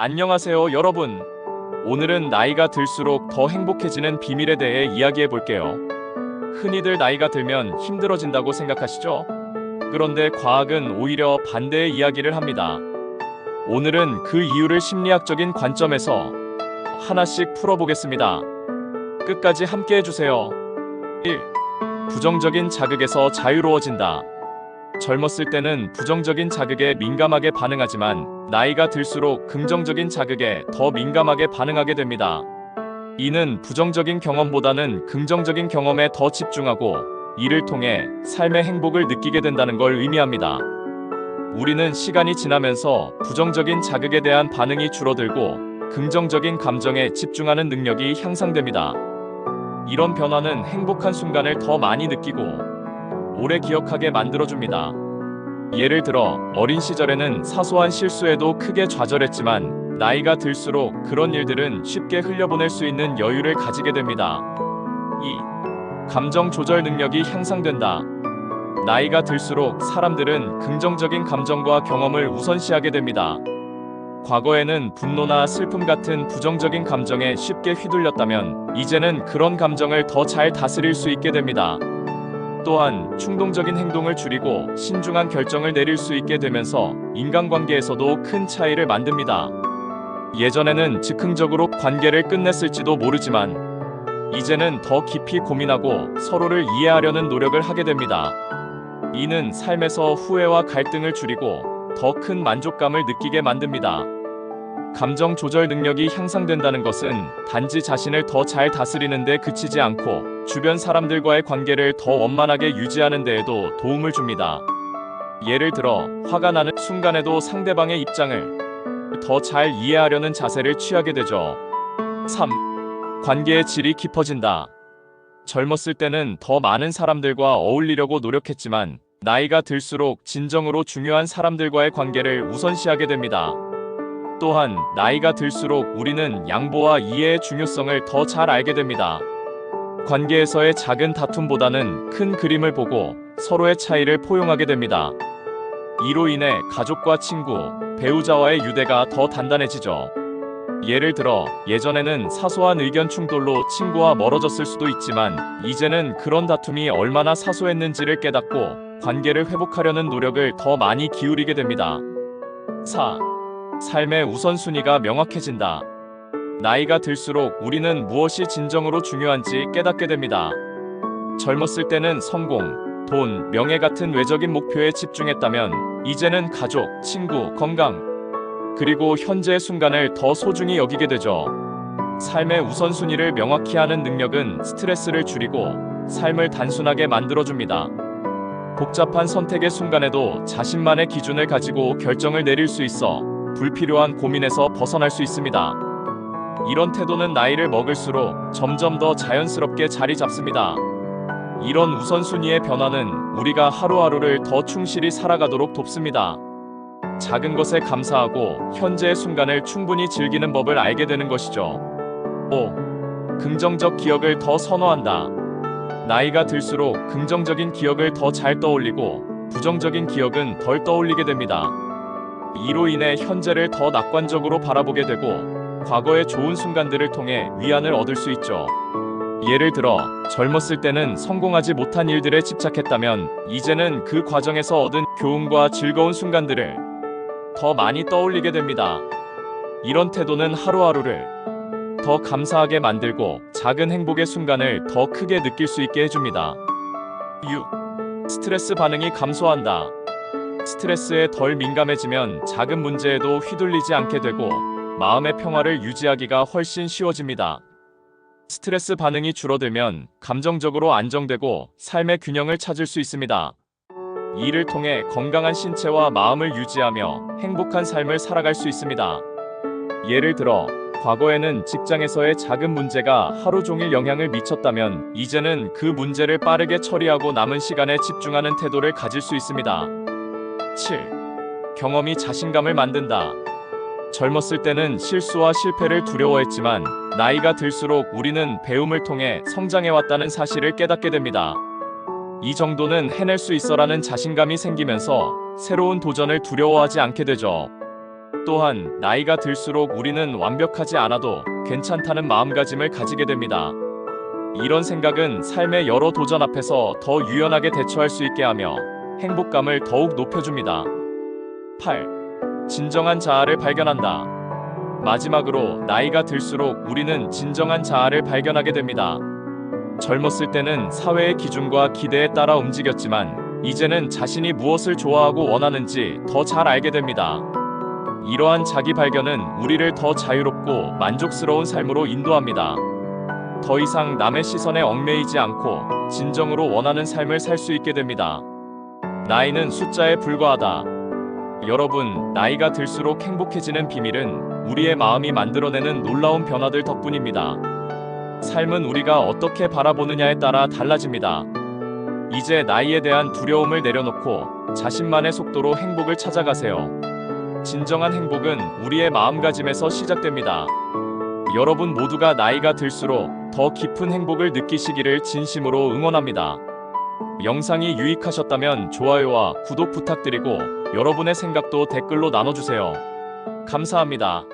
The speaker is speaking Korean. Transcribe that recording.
안녕하세요, 여러분. 오늘은 나이가 들수록 더 행복해지는 비밀에 대해 이야기해 볼게요. 흔히들 나이가 들면 힘들어진다고 생각하시죠? 그런데 과학은 오히려 반대의 이야기를 합니다. 오늘은 그 이유를 심리학적인 관점에서 하나씩 풀어보겠습니다. 끝까지 함께 해주세요. 1. 부정적인 자극에서 자유로워진다. 젊었을 때는 부정적인 자극에 민감하게 반응하지만 나이가 들수록 긍정적인 자극에 더 민감하게 반응하게 됩니다. 이는 부정적인 경험보다는 긍정적인 경험에 더 집중하고 이를 통해 삶의 행복을 느끼게 된다는 걸 의미합니다. 우리는 시간이 지나면서 부정적인 자극에 대한 반응이 줄어들고 긍정적인 감정에 집중하는 능력이 향상됩니다. 이런 변화는 행복한 순간을 더 많이 느끼고 오래 기억하게 만들어줍니다. 예를 들어 어린 시절에는 사소한 실수에도 크게 좌절했지만 나이가 들수록 그런 일들은 쉽게 흘려보낼 수 있는 여유를 가지게 됩니다. 2. 감정 조절 능력이 향상된다. 나이가 들수록 사람들은 긍정적인 감정과 경험을 우선시하게 됩니다. 과거에는 분노나 슬픔 같은 부정적인 감정에 쉽게 휘둘렸다면 이제는 그런 감정을 더 잘 다스릴 수 있게 됩니다. 또한 충동적인 행동을 줄이고 신중한 결정을 내릴 수 있게 되면서 인간관계에서도 큰 차이를 만듭니다. 예전에는 즉흥적으로 관계를 끝냈을지도 모르지만 이제는 더 깊이 고민하고 서로를 이해하려는 노력을 하게 됩니다. 이는 삶에서 후회와 갈등을 줄이고 더 큰 만족감을 느끼게 만듭니다. 감정 조절 능력이 향상된다는 것은 단지 자신을 더 잘 다스리는 데 그치지 않고 주변 사람들과의 관계를 더 원만하게 유지하는 데에도 도움을 줍니다. 예를 들어 화가 나는 순간에도 상대방의 입장을 더 잘 이해하려는 자세를 취하게 되죠. 3. 관계의 질이 깊어진다. 젊었을 때는 더 많은 사람들과 어울리려고 노력했지만 나이가 들수록 진정으로 중요한 사람들과의 관계를 우선시하게 됩니다. 또한 나이가 들수록 우리는 양보와 이해의 중요성을 더 잘 알게 됩니다. 관계에서의 작은 다툼보다는 큰 그림을 보고 서로의 차이를 포용하게 됩니다. 이로 인해 가족과 친구, 배우자와의 유대가 더 단단해지죠. 예를 들어 예전에는 사소한 의견 충돌로 친구와 멀어졌을 수도 있지만 이제는 그런 다툼이 얼마나 사소했는지를 깨닫고 관계를 회복하려는 노력을 더 많이 기울이게 됩니다. 4. 삶의 우선순위가 명확해진다. 나이가 들수록 우리는 무엇이 진정으로 중요한지 깨닫게 됩니다. 젊었을 때는 성공, 돈, 명예 같은 외적인 목표에 집중했다면 이제는 가족, 친구, 건강, 그리고 현재의 순간을 더 소중히 여기게 되죠. 삶의 우선순위를 명확히 하는 능력은 스트레스를 줄이고 삶을 단순하게 만들어줍니다. 복잡한 선택의 순간에도 자신만의 기준을 가지고 결정을 내릴 수 있어 불필요한 고민에서 벗어날 수 있습니다. 이런 태도는 나이를 먹을수록 점점 더 자연스럽게 자리 잡습니다. 이런 우선순위의 변화는 우리가 하루하루를 더 충실히 살아가도록 돕습니다. 작은 것에 감사하고 현재의 순간을 충분히 즐기는 법을 알게 되는 것이죠. 5. 긍정적 기억을 더 선호한다. 나이가 들수록 긍정적인 기억을 더 잘 떠올리고 부정적인 기억은 덜 떠올리게 됩니다. 이로 인해 현재를 더 낙관적으로 바라보게 되고 과거의 좋은 순간들을 통해 위안을 얻을 수 있죠. 예를 들어 젊었을 때는 성공하지 못한 일들에 집착했다면 이제는 그 과정에서 얻은 교훈과 즐거운 순간들을 더 많이 떠올리게 됩니다. 이런 태도는 하루하루를 더 감사하게 만들고 작은 행복의 순간을 더 크게 느낄 수 있게 해줍니다. 6. 스트레스 반응이 감소한다. 스트레스에 덜 민감해지면 작은 문제에도 휘둘리지 않게 되고 마음의 평화를 유지하기가 훨씬 쉬워집니다. 스트레스 반응이 줄어들면 감정적으로 안정되고 삶의 균형을 찾을 수 있습니다. 이를 통해 건강한 신체와 마음을 유지하며 행복한 삶을 살아갈 수 있습니다. 예를 들어 과거에는 직장에서의 작은 문제가 하루 종일 영향을 미쳤다면 이제는 그 문제를 빠르게 처리하고 남은 시간에 집중하는 태도를 가질 수 있습니다. 7. 경험이 자신감을 만든다. 젊었을 때는 실수와 실패를 두려워했지만 나이가 들수록 우리는 배움을 통해 성장해왔다는 사실을 깨닫게 됩니다. 이 정도는 해낼 수 있어라는 자신감이 생기면서 새로운 도전을 두려워하지 않게 되죠. 또한 나이가 들수록 우리는 완벽하지 않아도 괜찮다는 마음가짐을 가지게 됩니다. 이런 생각은 삶의 여러 도전 앞에서 더 유연하게 대처할 수 있게 하며 행복감을 더욱 높여줍니다. 8. 진정한 자아를 발견한다. 마지막으로 나이가 들수록 우리는 진정한 자아를 발견하게 됩니다. 젊었을 때는 사회의 기준과 기대에 따라 움직였지만 이제는 자신이 무엇을 좋아하고 원하는지 더 잘 알게 됩니다. 이러한 자기 발견은 우리를 더 자유롭고 만족스러운 삶으로 인도합니다. 더 이상 남의 시선에 얽매이지 않고 진정으로 원하는 삶을 살 수 있게 됩니다. 나이는 숫자에 불과하다. 여러분, 나이가 들수록 행복해지는 비밀은 우리의 마음이 만들어내는 놀라운 변화들 덕분입니다. 삶은 우리가 어떻게 바라보느냐에 따라 달라집니다. 이제 나이에 대한 두려움을 내려놓고 자신만의 속도로 행복을 찾아가세요. 진정한 행복은 우리의 마음가짐에서 시작됩니다. 여러분 모두가 나이가 들수록 더 깊은 행복을 느끼시기를 진심으로 응원합니다. 영상이 유익하셨다면 좋아요와 구독 부탁드리고 여러분의 생각도 댓글로 나눠주세요. 감사합니다.